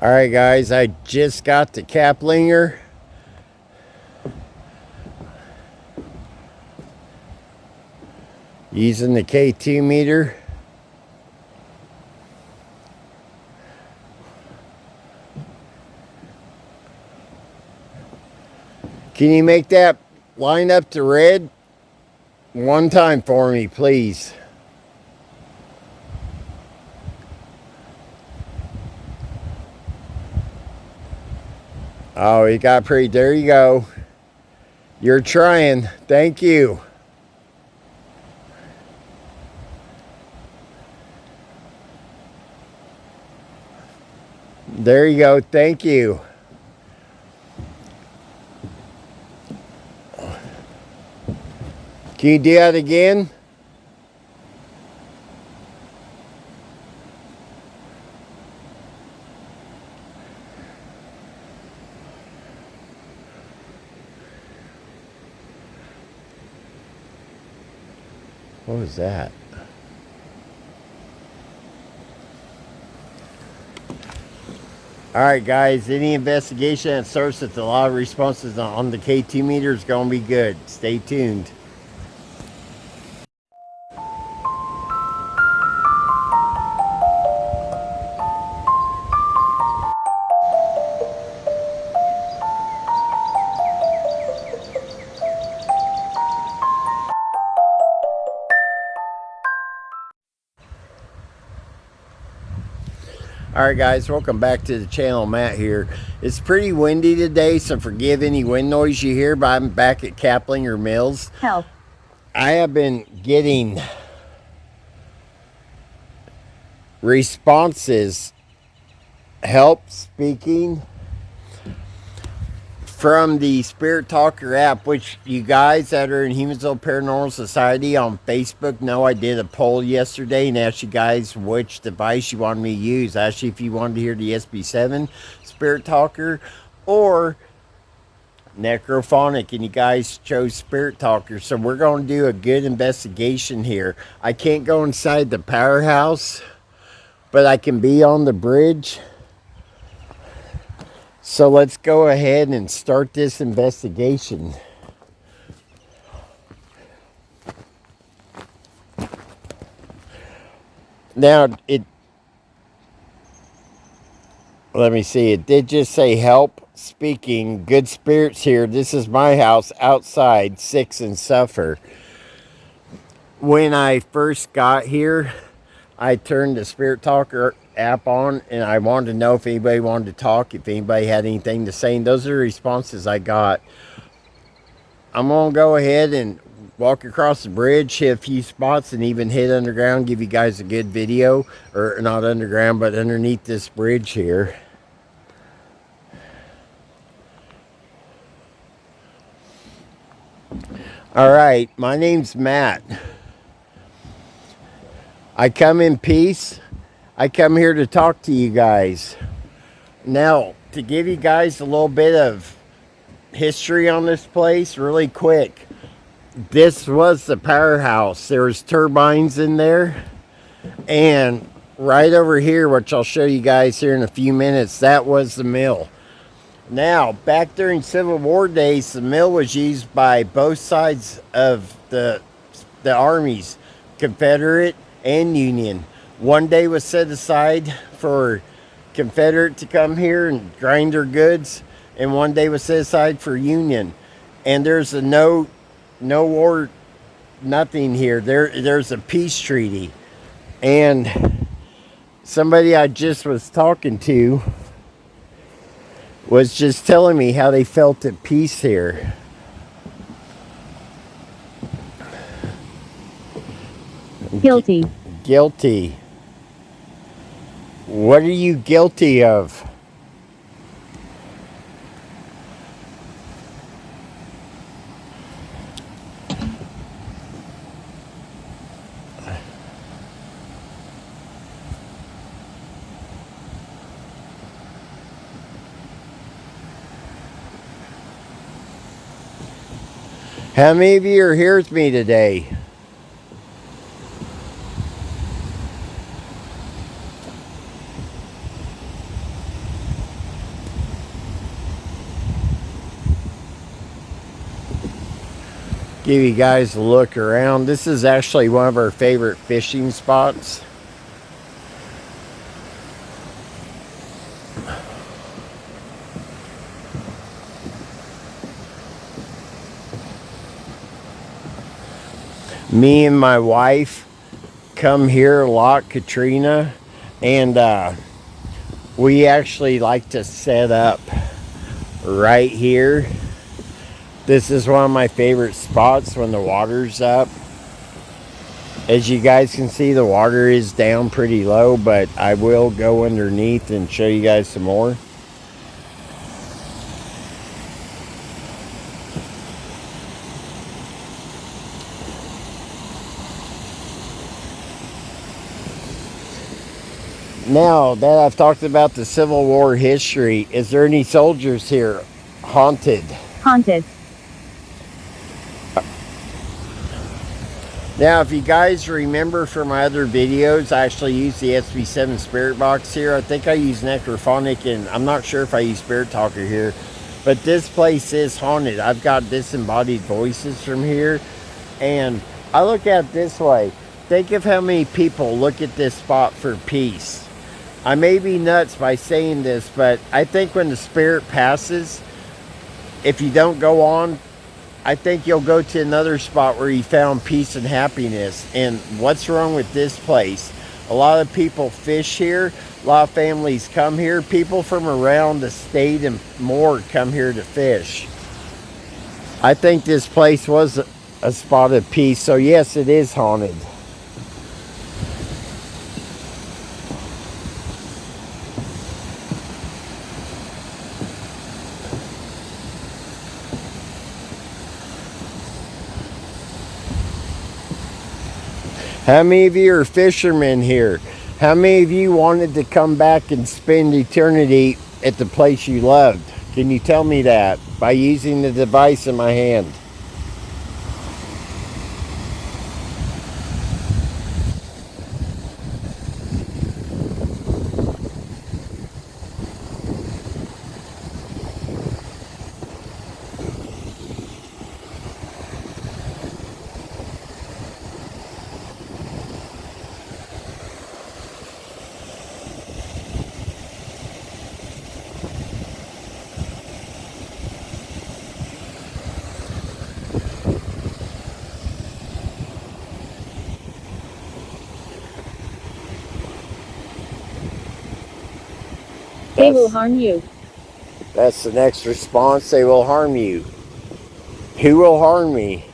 Alright guys, I just got the Caplinger. Using the K2 meter. Can you make that line up to red one time for me, please? Oh, you got pretty. There you go. You're trying. Thank you. There you go. Thank you. Can you do that again? What was that? Alright guys, any investigation that starts with a lot of responses on the K2 meter is going to be good. Stay tuned. Alright guys, welcome back to the channel. Matt here. It's pretty windy today, so forgive any wind noise you hear, but I'm back at Caplinger Mills. Help. I have been getting responses, help speaking, from the Spirit Talker app, which you guys that are in Humansville Paranormal Society on Facebook know I did a poll yesterday and asked you guys which device you wanted me to use. Actually, if you wanted to hear the SB7 Spirit Talker or necrophonic, and you guys chose Spirit Talker. So we're going to do a good investigation here. I can't go inside the powerhouse, but I can be on the bridge. So let's go ahead and start this investigation. Now, let me see, it did just say help speaking, good spirits here. This is my house outside, 6 and suffer. When I first got here, I turned the Spirit Talker app on and I wanted to know if anybody wanted to talk, if anybody had anything to say, and those are the responses I got. I'm gonna go ahead and walk across the bridge, hit a few spots, and even hit underground, give you guys a good video, or not underground, but underneath this bridge here. All right, my name's Matt. I come in peace. I come here to talk to you guys. Now, to give you guys a little bit of history on this place really quick. This was the powerhouse. There was turbines in there. And right over here, which I'll show you guys here in a few minutes, that was the mill. Now, back during Civil War days, the mill was used by both sides of the armies, Confederate and Union. One day was set aside for Confederate to come here and grind their goods, and one day was set aside for Union. And there's a no war, nothing here. There's a peace treaty. And somebody I just was talking to was just telling me how they felt at peace here. Guilty. Guilty. What are you guilty of? How many of you are here with me today? Give you guys a look around. This is actually one of our favorite fishing spots. Me and my wife come here a lot, Katrina, and we actually like to set up right here. This is one of my favorite spots when the water's up. As you guys can see, the water is down pretty low, but I will go underneath and show you guys some more. Now that I've talked about the Civil War history, is there any soldiers here haunted? Haunted. Now, if you guys remember from my other videos, I actually used the SB7 Spirit Box here. I think I used necrophonic, and I'm not sure if I used Spirit Talker here. But this place is haunted. I've got disembodied voices from here. And I look at it this way. Think of how many people look at this spot for peace. I may be nuts by saying this, but I think when the spirit passes, if you don't go on, I think you'll go to another spot where you found peace and happiness. And what's wrong with this place? A lot of people fish here. A lot of families come here. People from around the state and more come here to fish. I think this place was a spot of peace. So yes, it is haunted. How many of you are fishermen here? How many of you wanted to come back and spend eternity at the place you loved? Can you tell me that by using the device in my hand? They will harm you. That's the next response. They will harm you. Who will harm me?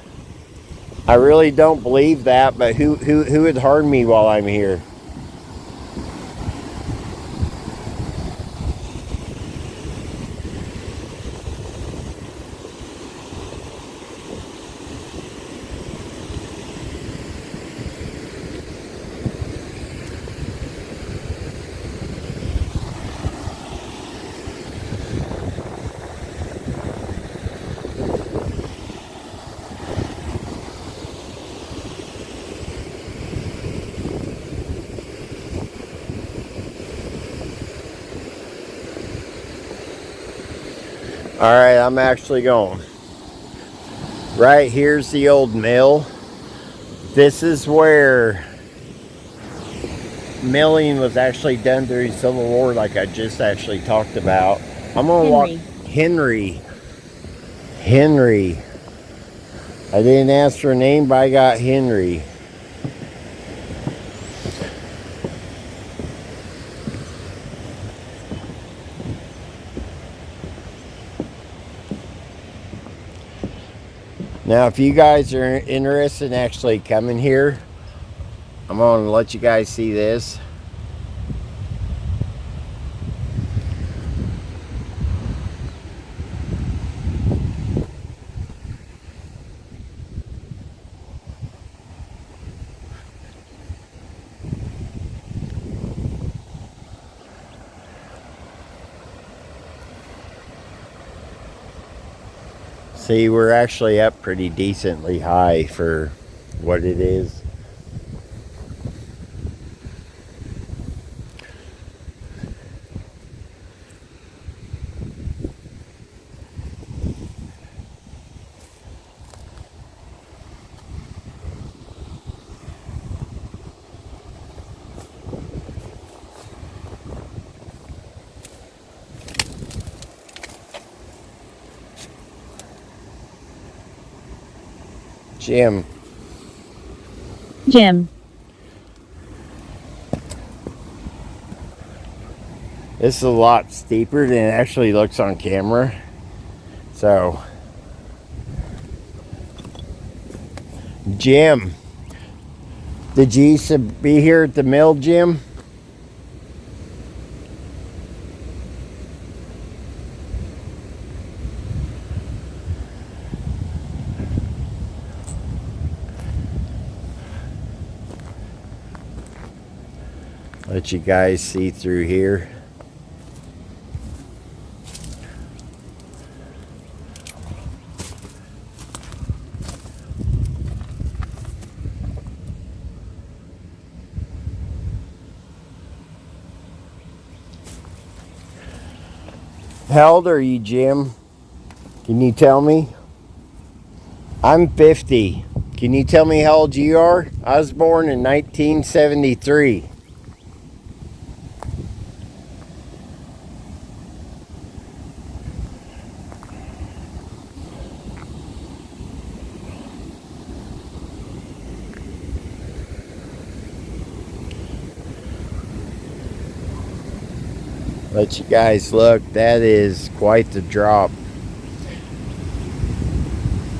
I really don't believe that, but who would harm me while I'm here? All right, I'm actually going. Right here's the old mill. This is where milling was actually done during the Civil War, like I just actually talked about. I'm gonna walk. Henry. Henry. I didn't ask for a name, but I got Henry. Now, if you guys are interested in actually coming here, I'm going to let you guys see this. See, we're actually up pretty decently high for what it is. Jim. Jim. This is a lot steeper than it actually looks on camera. So, Jim. Did you used to be here at the mill, Jim? Let you guys see through here. How old are you, Jim? Can you tell me? I'm 50. Can you tell me how old you are? I was born in 1973. Let you guys look. That is quite the drop.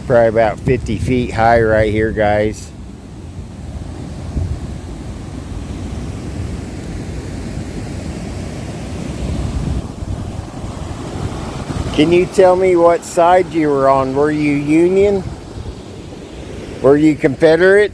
Probably about 50 feet high right here, guys. Can you tell me what side you were on? Were you Union? Were you Confederate?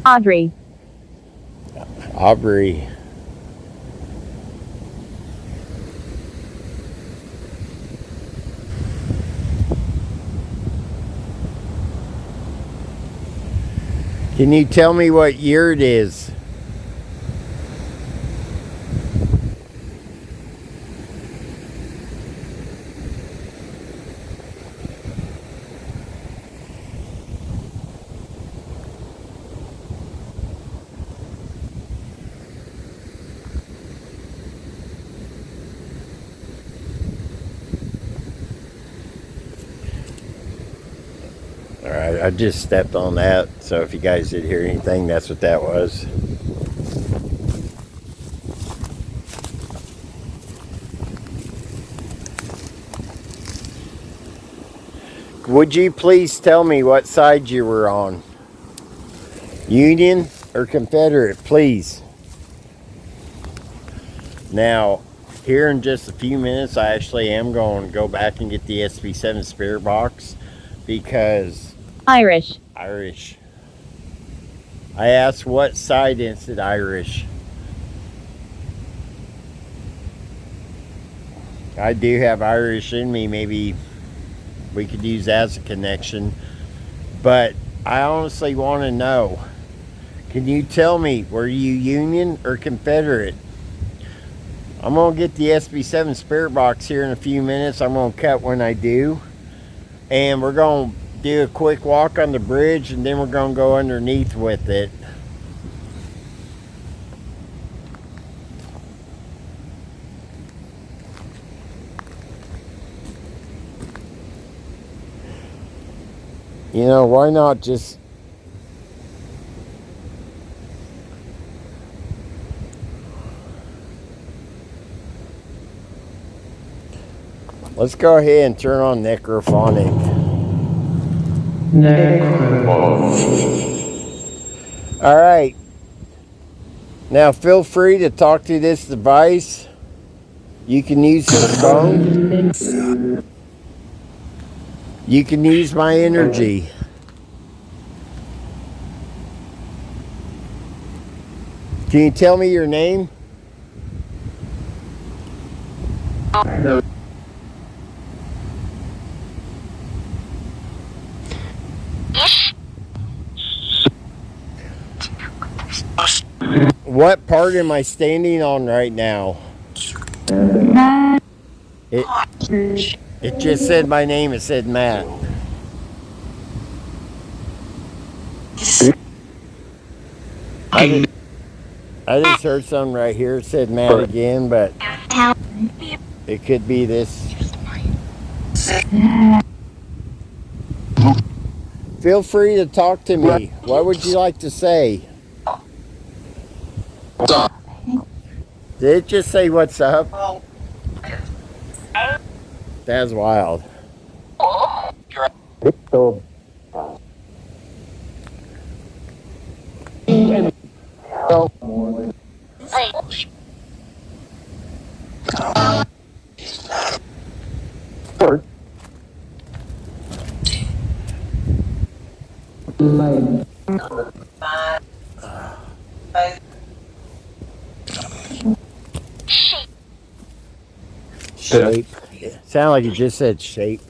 Audrey. Aubrey. Can you tell me what year it is? Alright, I just stepped on that, so if you guys did hear anything, that's what that was. Would you please tell me what side you were on? Union or Confederate, please? Now, here in just a few minutes, I actually am going to go back and get the SB7 spirit box because Irish. Irish. I asked what side and it said Irish. I do have Irish in me. Maybe we could use that as a connection. But I honestly want to know. Can you tell me, were you Union or Confederate? I'm going to get the SB7 spirit box here in a few minutes. I'm going to cut when I do. And we're going to do a quick walk on the bridge and then we're going to go underneath with it. You know, why not just... Let's go ahead and turn on necrophonic. All right. Now feel free to talk to this device. You can use this phone. You can use my energy. Can you tell me your name? What part am I standing on right now? It it just said my name. It said Matt. I just, I just heard something right here. It said Matt again, but it could be this. Feel free to talk to me. What would you like to say? Did it just say what's up? That's wild. Shape. Sound like it just said shape.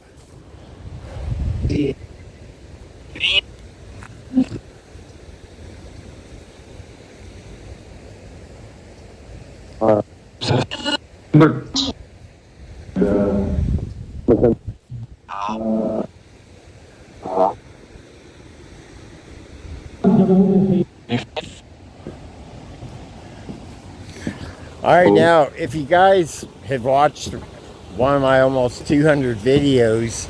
All right, now, if you guys have watched one of my almost 200 videos,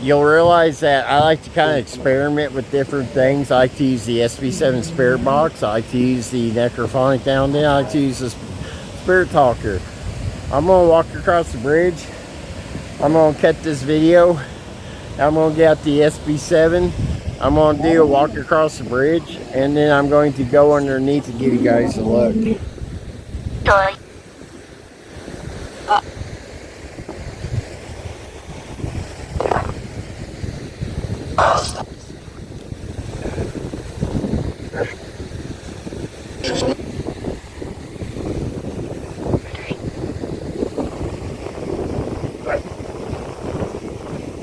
you'll realize that I like to kind of experiment with different things. I like to use the SB7 Spirit Box. I like to use the necrophonic down there. I like to use the Spirit Talker. I'm going to walk across the bridge. I'm going to cut this video. I'm going to get out the SB7. I'm going to do a walk across the bridge, and then I'm going to go underneath to give you guys a look.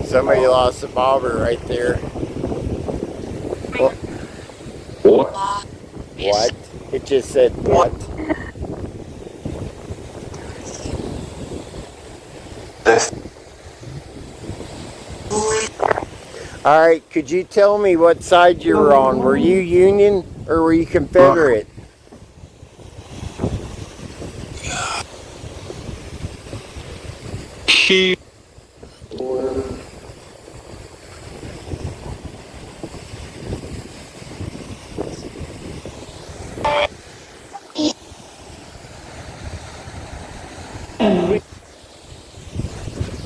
Somebody lost a bobber right there. What? It just said what? All right, could you tell me what side you were on? Were you Union or were you Confederate?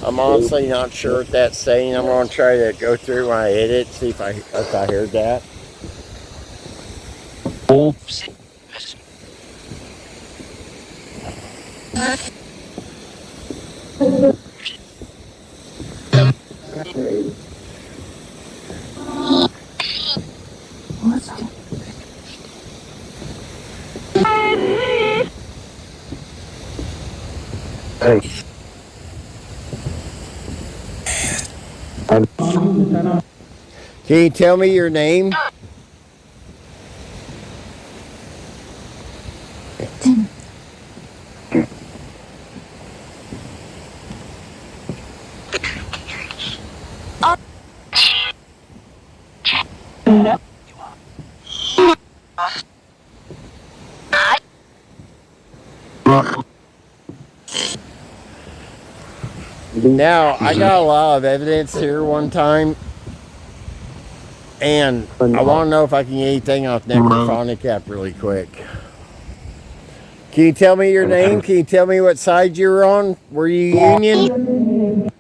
I'm honestly not sure what that's saying. I'm going to try to go through when I hit it, see if I heard that. Can you tell me your name? Now, I got a lot of evidence here one time, and I want to know if I can get anything off necrophonic app really quick. Can you tell me your name? Can you tell me what side you were on? Were you Union?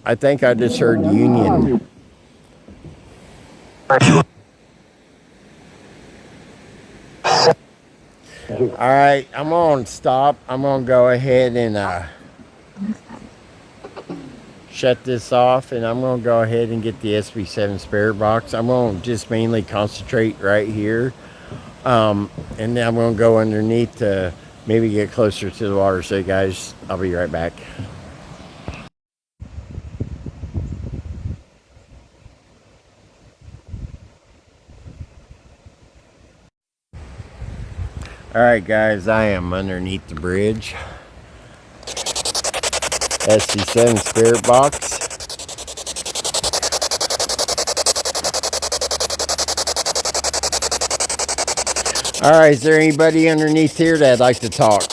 I think I just heard Union. All right, I'm on stop. I'm going to go ahead and shut this off, and I'm going to go ahead and get the SB7 spare box. I'm going to just mainly concentrate right here. And then I'm going to go underneath to maybe get closer to the water. So guys, I'll be right back. Alright guys, I am underneath the bridge. SB7 spare box. Alright, is there anybody underneath here that'd like to talk?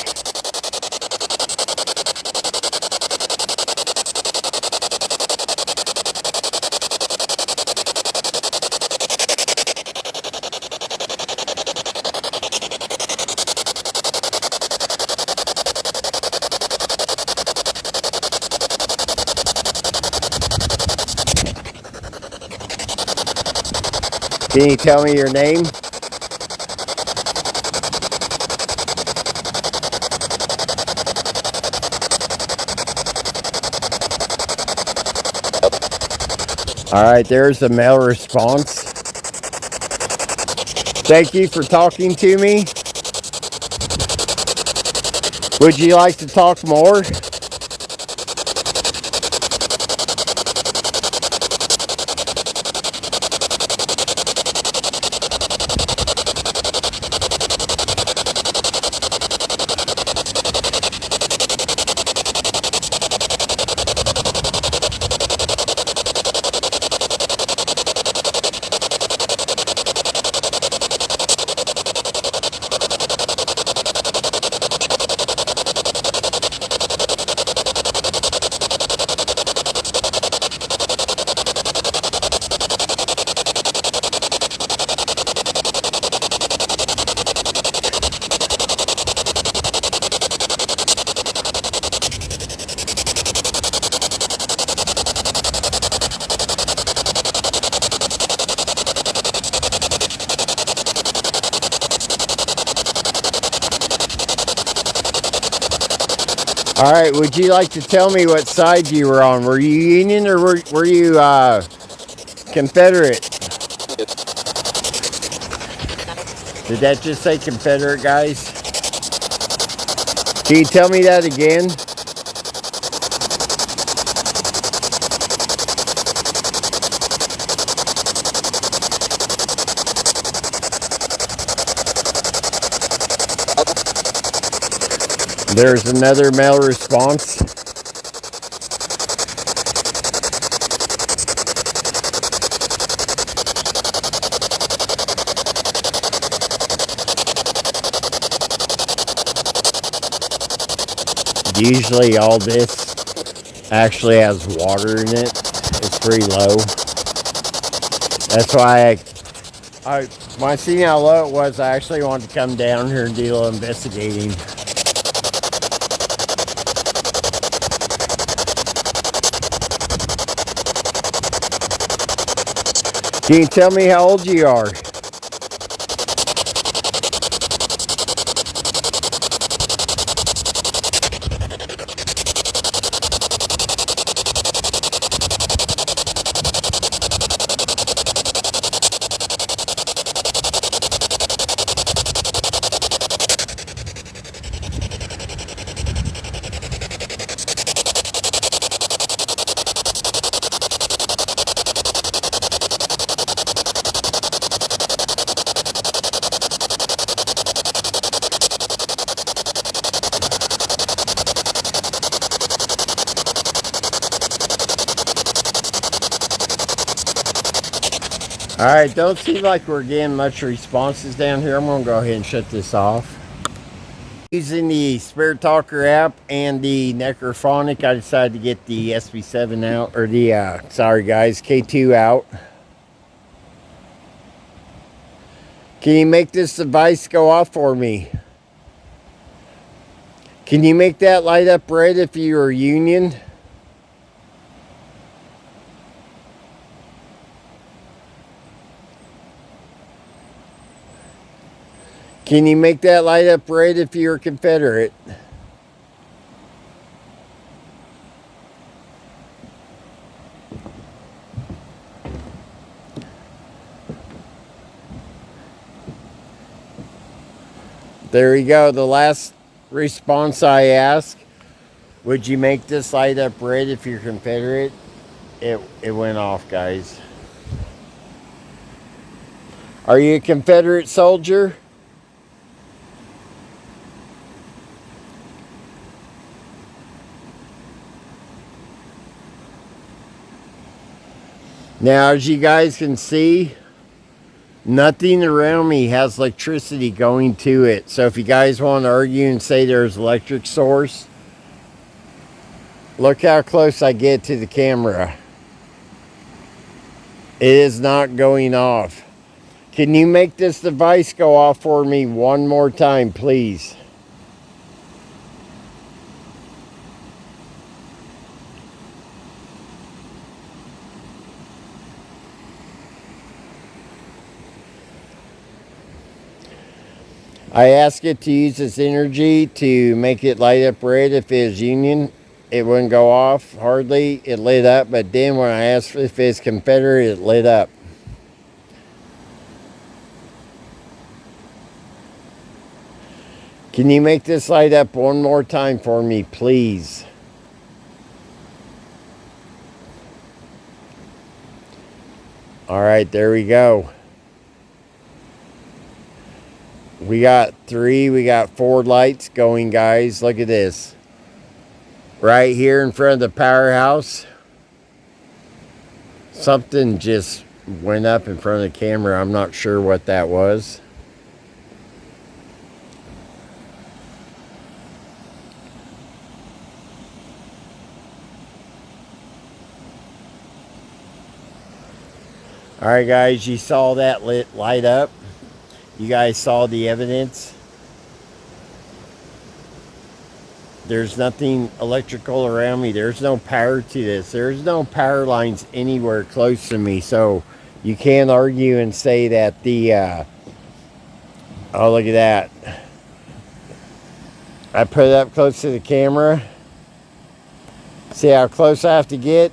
Can you tell me your name? Alright, there's a male response. Thank you for talking to me. Would you like to talk more? All right, would you like to tell me what side you were on? Were you Union or were you Confederate? Did that just say Confederate, guys? Can you tell me that again? There's another male response. Usually all this actually has water in it. It's pretty low. That's why when I seen how low it was, I actually wanted to come down here and do a little investigating. Can you tell me how old you are? Alright, don't seem like we're getting much responses down here. I'm going to go ahead and shut this off. Using the Spirit Talker app and the necrophonic, I decided to get the SB7 out, or the, sorry guys, K2 out. Can you make this device go off for me? Can you make that light up red if you are Union? Can you make that light up red if you're Confederate? There we go. The last response I asked, would you make this light up red if you're Confederate? It went off, guys. Are you a Confederate soldier? Now, as you guys can see, nothing around me has electricity going to it. So if you guys want to argue and say there's electric source, look how close I get to the camera. It is not going off. Can you make this device go off for me one more time, please? I asked it to use its energy to make it light up red if it is Union. It wouldn't go off hardly. It lit up, but then when I asked if it's Confederate, it lit up. Can you make this light up one more time for me, please? All right, there we go. We got 4 lights going, guys. Look at this. Right here in front of the powerhouse. Something just went up in front of the camera. I'm not sure what that was. All right, guys, you saw that light up. You guys saw the evidence. There's nothing electrical around me. There's no power to this. There's no power lines anywhere close to me. So you can't argue and say that the, oh, look at that. I put it up close to the camera. See how close I have to get?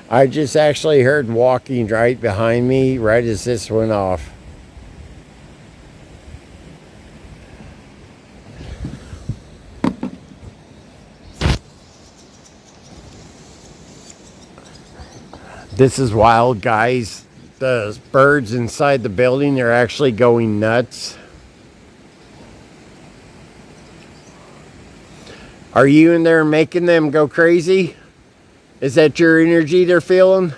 I just actually heard walking right behind me right as this went off. This is wild, guys. The birds inside the building are actually going nuts. Are you in there making them go crazy? Is that your energy they're feeling?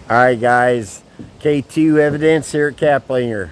All right, guys. K2 evidence here at Caplinger.